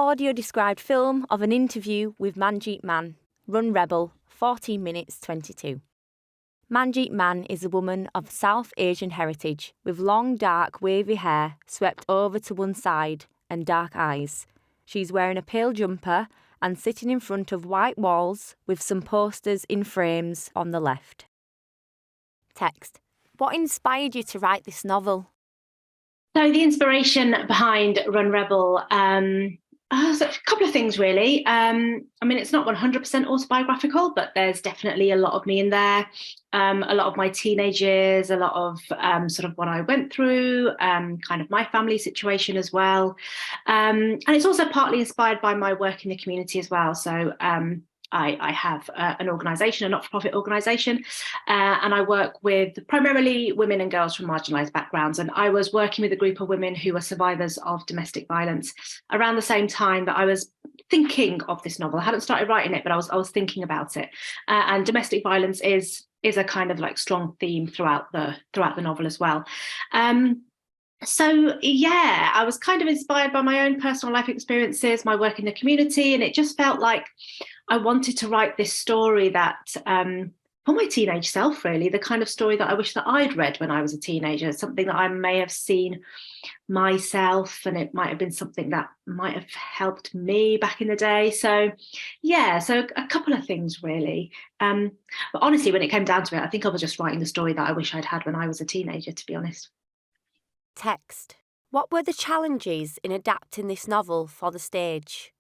audio-described film of an interview with Manjeet Mann, Run Rebel, 14 minutes 22. Manjeet Mann is a woman of South Asian heritage with long, dark, wavy hair swept over to one side and dark eyes. She's wearing a pale jumper and sitting in front of white walls with some posters in frames on the left. Text. What inspired you to write this novel? So the inspiration behind Run Rebel, so a couple of things really. It's not 100% autobiographical, but there's definitely a lot of me in there. A lot of my teenage years, a lot of sort of what I went through, kind of my family situation as well. And it's also partly inspired by my work in the community as well. So I have an organisation, a not-for-profit organisation, and I work with primarily women and girls from marginalised backgrounds. And I was working with a group of women who were survivors of domestic violence around the same time that I was thinking of this novel. I hadn't started writing it, but I was thinking about it. And domestic violence is a kind of like strong theme throughout the novel as well. So yeah, I was kind of inspired by my own personal life experiences, my work in the community, and it just felt like I wanted to write this story that, for my teenage self, really, the kind of story that I wish that I'd read when I was a teenager, something that I may have seen myself, and it might have been something that might have helped me back in the day. So yeah, so a couple of things really. But honestly, when it came down to it, I think I was just writing the story that I wish I'd had when I was a teenager, to be honest. Text. What were the challenges in adapting this novel for the stage?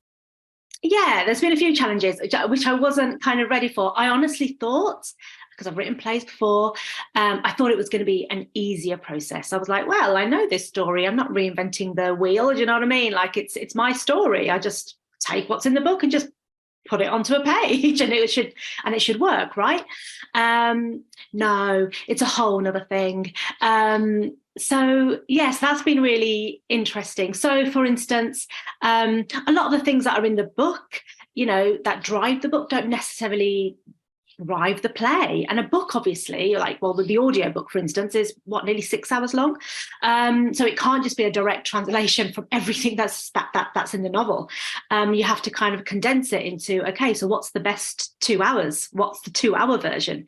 Yeah, there's been a few challenges which I wasn't kind of ready for. I honestly thought, because I've written plays before, I thought it was going to be an easier process. I was like, well, I know this story. I'm not reinventing the wheel. Do you know what I mean? Like it's my story. I just take what's in the book and just put it onto a page and it should work, right? No, it's a whole nother thing. So yes, that's been really interesting. So for instance, a lot of the things that are in the book, that drive the book don't necessarily drive the play. And a book, obviously, the audio book, for instance, is nearly 6 hours long. So it can't just be a direct translation from everything that's in the novel. You have to kind of condense it into, okay, so what's the best 2 hours? What's the 2-hour version?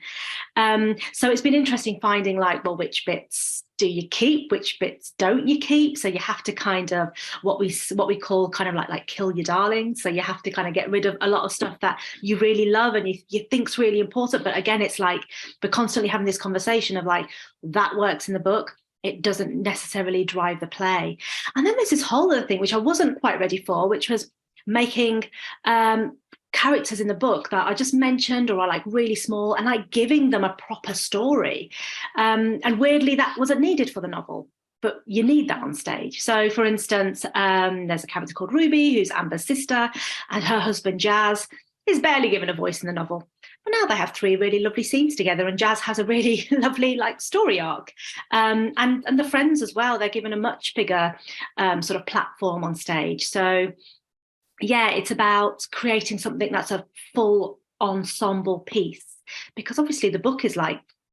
So it's been interesting finding which bits do you keep, which bits don't you keep? So you have to kind of what we call kind of like kill your darlings. So you have to kind of get rid of a lot of stuff that you really love and you think's really important. But again, it's like we're constantly having this conversation of like that works in the book. It doesn't necessarily drive the play. And then there's this whole other thing which I wasn't quite ready for, which was making characters in the book that I just mentioned or are like really small and like giving them a proper story. And weirdly, that wasn't needed for the novel, but you need that on stage. So for instance, there's a character called Ruby, who's Amber's sister, and her husband Jazz is barely given a voice in the novel. But now they have 3 really lovely scenes together, and Jazz has a really lovely story arc. And the friends as well, they're given a much bigger sort of platform on stage. So yeah, it's about creating something that's a full ensemble piece, because obviously the book is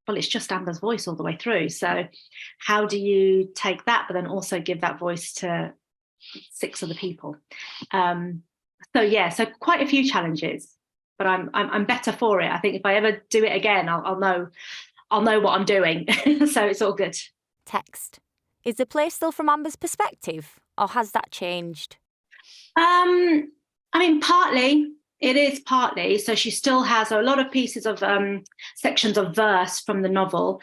it's just Amber's voice all the way through. So how do you take that, but then also give that voice to 6 other people? So quite a few challenges, but I'm better for it. I think if I ever do it again, I'll know what I'm doing. So it's all good. Text. Is the play still from Amber's perspective, or has that changed? Partly. It is partly. So she still has a lot of pieces of sections of verse from the novel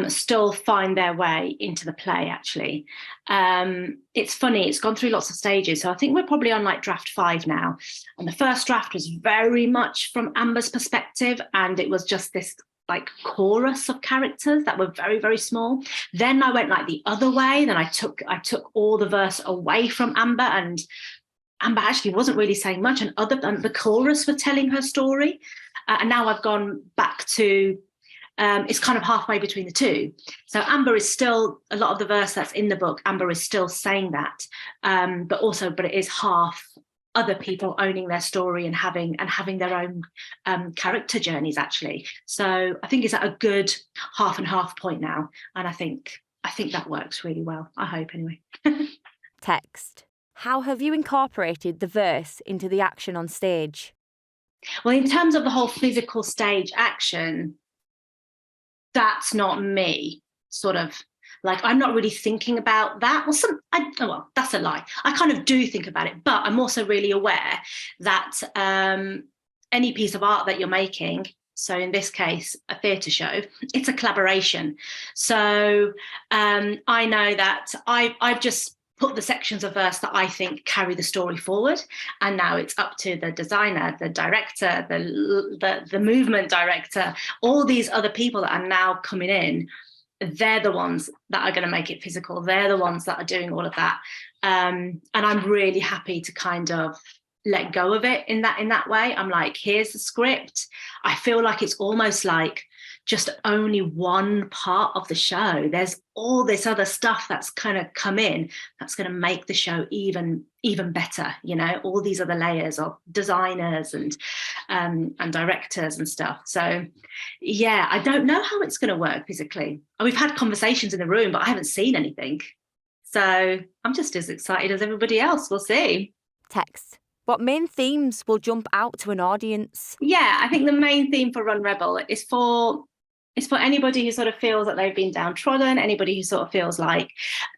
still find their way into the play, actually. It's funny, it's gone through lots of stages. So I think we're probably on draft 5 now. And the first draft was very much from Amber's perspective. And it was just this chorus of characters that were very, very small. Then I went the other way. Then I took all the verse away from Amber, and Amber actually wasn't really saying much, and the chorus were telling her story. And now I've gone back to, it's kind of halfway between the two. So Amber is still, a lot of the verse that's in the book, Amber is still saying that, but it is half other people owning their story and having their own character journeys, actually. So I think it's at a good half and half point now. And I think that works really well. I hope, anyway. Text. How have you incorporated the verse into the action on stage? Well, in terms of the whole physical stage action, that's not me, sort of. Like, I'm not really thinking about that. Well, that's a lie. I kind of do think about it, but I'm also really aware that any piece of art that you're making, so in this case, a theatre show, it's a collaboration. So I know that I've just put the sections of verse that I think carry the story forward, and now it's up to the designer, the director, the movement director, all these other people that are now coming in. They're the ones that are going to make it physical. They're the ones that are doing all of that, and I'm really happy to kind of let go of it in that way. I'm like, here's the script. I feel like it's almost like just only one part of the show. There's all this other stuff that's kind of come in that's going to make the show even better. You know, all these other layers of designers and directors and stuff. So yeah, I don't know how it's going to work physically. We've had conversations in the room, but I haven't seen anything. So I'm just as excited as everybody else. We'll see. Text. What main themes will jump out to an audience? Yeah, I think the main theme for Run Rebel is for anybody who sort of feels that they've been downtrodden, anybody who sort of feels like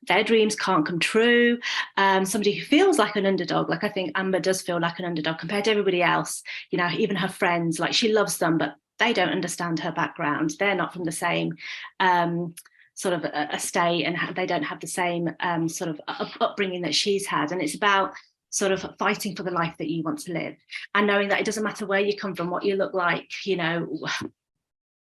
their dreams can't come true, somebody who feels like an underdog. Like, I think Amber does feel like an underdog compared to everybody else. You know, even her friends, like, she loves them, but they don't understand her background. They're not from the same sort of a state, and they don't have the same sort of upbringing that she's had. And it's about sort of fighting for the life that you want to live, and knowing that it doesn't matter where you come from, what you look like, you know,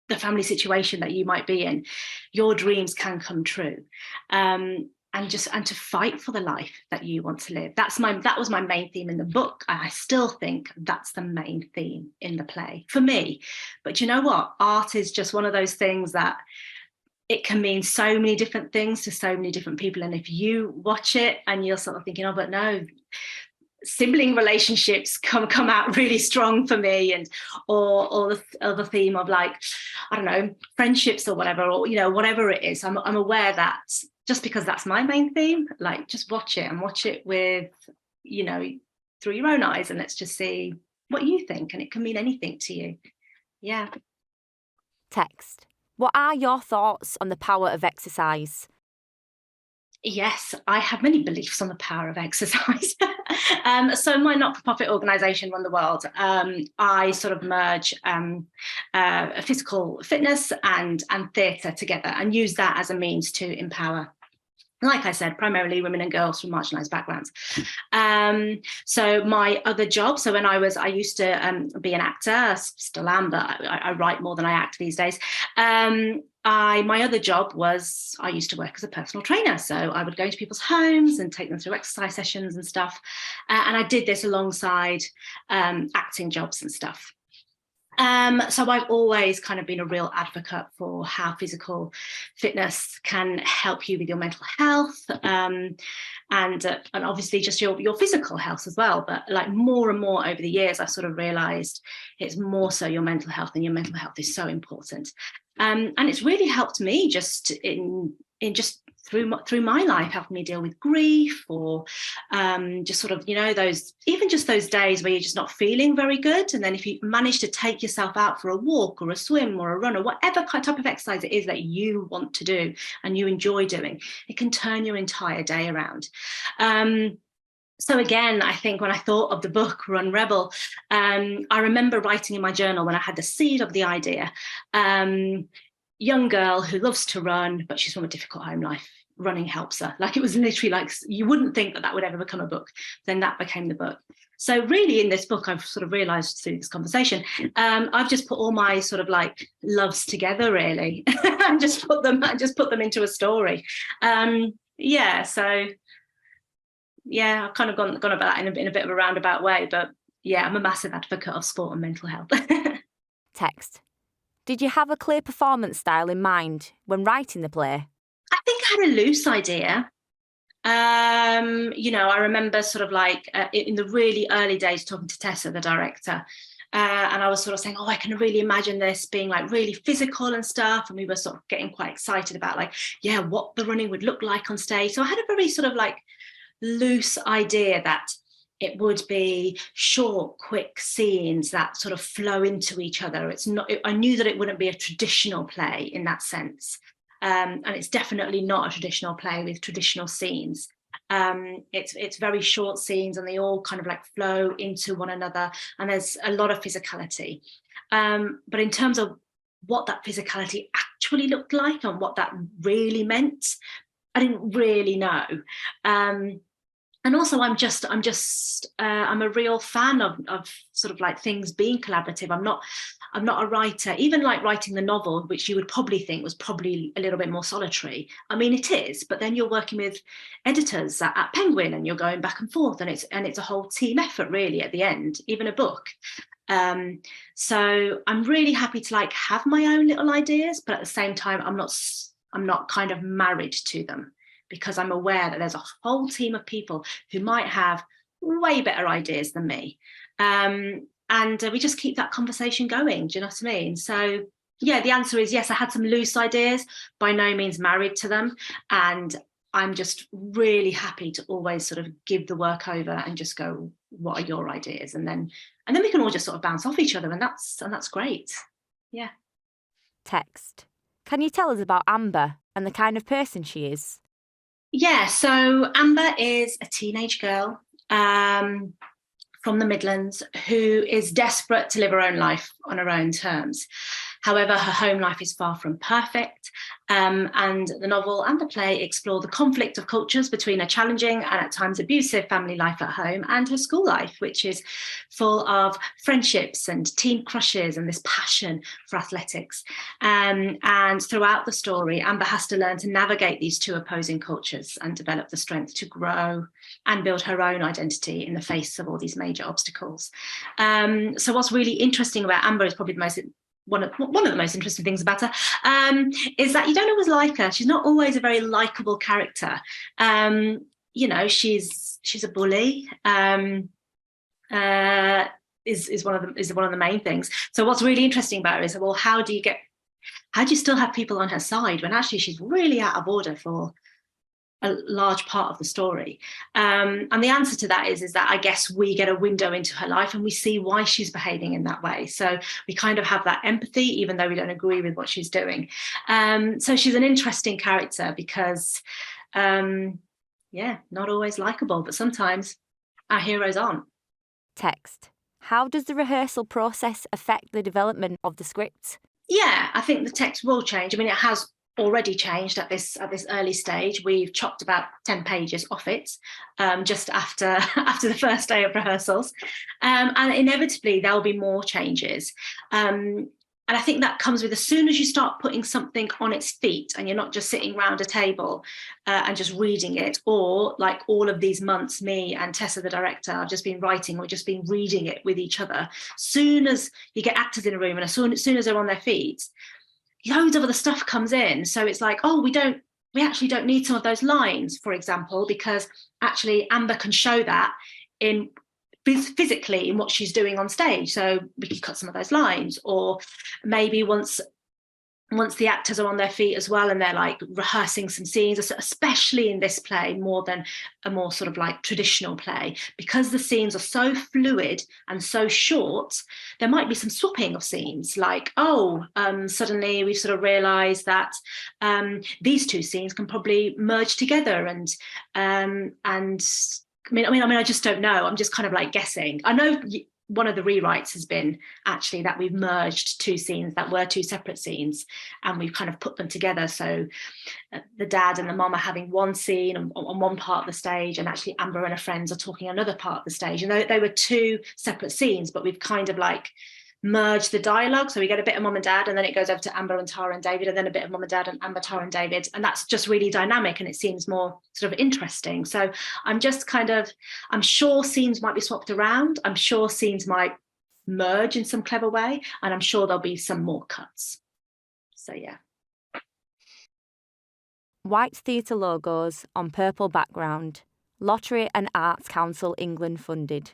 the family situation that you might be in, your dreams can come true. And to fight for the life that you want to live. That was my main theme in the book. I still think that's the main theme in the play for me. But you know what? Art is just one of those things that it can mean so many different things to so many different people. And if you watch it and you're sort of thinking, oh, but no, sibling relationships come out really strong for me, and or the other theme of, like, I don't know, friendships or whatever, or, you know, whatever it is, I'm aware that just because that's my main theme, like, just watch it and watch it with, you know, through your own eyes, and let's just see what you think, and it can mean anything to you. Yeah. Text. What are your thoughts on the power of exercise? Yes, I have many beliefs on the power of exercise. So my not-for-profit organisation, Run the World, I sort of merge physical fitness and theatre together, and use that as a means to empower, like I said, primarily women and girls from marginalised backgrounds. So my other job, so when I used to be an actor, still am, but I write more than I act these days. My other job was, I used to work as a personal trainer. So I would go into people's homes and take them through exercise sessions and stuff. And I did this alongside acting jobs and stuff. So I've always kind of been a real advocate for how physical fitness can help you with your mental health, and obviously just your physical health as well. But, like, more and more over the years, I've sort of realised it's more so your mental health, and your mental health is so important. And it's really helped me just in just through my life, helping me deal with grief, or just sort of, you know, those days where you're just not feeling very good. And then if you manage to take yourself out for a walk or a swim or a run or whatever type of exercise it is that you want to do and you enjoy doing, it can turn your entire day around. So again, I think when I thought of the book Run Rebel, I remember writing in my journal when I had the seed of the idea, young girl who loves to run, but she's from a difficult home life. Running helps her. Like, it was literally like, you wouldn't think that would ever become a book. Then that became the book. So really, in this book, I've sort of realised through this conversation, I've just put all my sort of like loves together, really, and just put them into a story. Yeah. So yeah, I've kind of gone about that in a bit of a roundabout way, but yeah, I'm a massive advocate of sport and mental health. Text. Did you have a clear performance style in mind when writing the play? I think I had a loose idea. You know, I remember sort of like in the really early days talking to Tessa, the director, and I was sort of saying, oh, I can really imagine this being like really physical and stuff. And we were sort of getting quite excited about, like, yeah, what the running would look like on stage. So I had a very sort of like loose idea that it would be short, quick scenes that sort of flow into each other. I knew that it wouldn't be a traditional play in that sense. And it's definitely not a traditional play with traditional scenes. It's very short scenes, and they all kind of like flow into one another, and there's a lot of physicality. But in terms of what that physicality actually looked like and what that really meant, I didn't really know. And also I'm a real fan of sort of like things being collaborative. I'm not a writer. Even like writing the novel, which you would probably think was probably a little bit more solitary. I mean, it is, but then you're working with editors at Penguin, and you're going back and forth, and it's a whole team effort really at the end, even a book. So I'm really happy to like have my own little ideas, but at the same time I'm not kind of married to them, because I'm aware that there's a whole team of people who might have way better ideas than me. And we just keep that conversation going. Do you know what I mean? So yeah, the answer is yes, I had some loose ideas, by no means married to them. And I'm just really happy to always sort of give the work over and just go, what are your ideas? And then we can all just sort of bounce off each other, and that's great. Yeah. Text. Can you tell us about Amber and the kind of person she is? Yeah, so Amber is a teenage girl from the Midlands who is desperate to live her own life on her own terms. However, her home life is far from perfect, and the novel and the play explore the conflict of cultures between a challenging and at times abusive family life at home and her school life, which is full of friendships and teen crushes and this passion for athletics. And throughout the story, Amber has to learn to navigate these two opposing cultures and develop the strength to grow and build her own identity in the face of all these major obstacles. So what's really interesting about Amber is probably one of the most interesting things about her, is that you don't always like her. She's not always a very likable character. She's a bully. Is one of the main things. So what's really interesting about her is, well, how do you still have people on her side when actually she's really out of order for a large part of the story? And the answer to that is that I guess we get a window into her life and we see why she's behaving in that way. So we kind of have that empathy, even though we don't agree with what she's doing. So she's an interesting character because, not always likable, but sometimes our heroes aren't. Text. How does the rehearsal process affect the development of the script? Yeah, I think the text will change. I mean, it has already changed at this early stage. We've chopped about 10 pages off it just after the first day of rehearsals, and inevitably there'll be more changes. And I think that comes with, as soon as you start putting something on its feet and you're not just sitting around a table and just reading it, or like all of these months, me and Tessa, the director, have just been writing or just been reading it with each other. Soon as you get actors in a room and as soon as they're on their feet, loads of other stuff comes in. So it's like, oh, we actually don't need some of those lines, for example, because actually Amber can show that in physically in what she's doing on stage. So we can cut some of those lines, or maybe once the actors are on their feet as well and they're like rehearsing some scenes, especially in this play more than a more sort of like traditional play, because the scenes are so fluid and so short, there might be some swapping of scenes, like, suddenly we've sort of realized that these two scenes can probably merge together, and I just don't know. I'm just kind of like guessing. I know one of the rewrites has been actually that we've merged two scenes that were two separate scenes, and we've kind of put them together. So the dad and the mom are having one scene on one part of the stage, and actually Amber and her friends are talking another part of the stage. And they were two separate scenes, but we've kind of like merge the dialogue, so we get a bit of mom and dad, and then it goes over to Amber and Tara and David, and then a bit of mom and dad and Amber, Tara and David, and that's just really dynamic and it seems more sort of interesting. So I'm sure scenes might be swapped around, I'm sure scenes might merge in some clever way, and I'm sure there'll be some more cuts. So yeah. White theatre logos on purple background. Lottery and Arts Council England funded.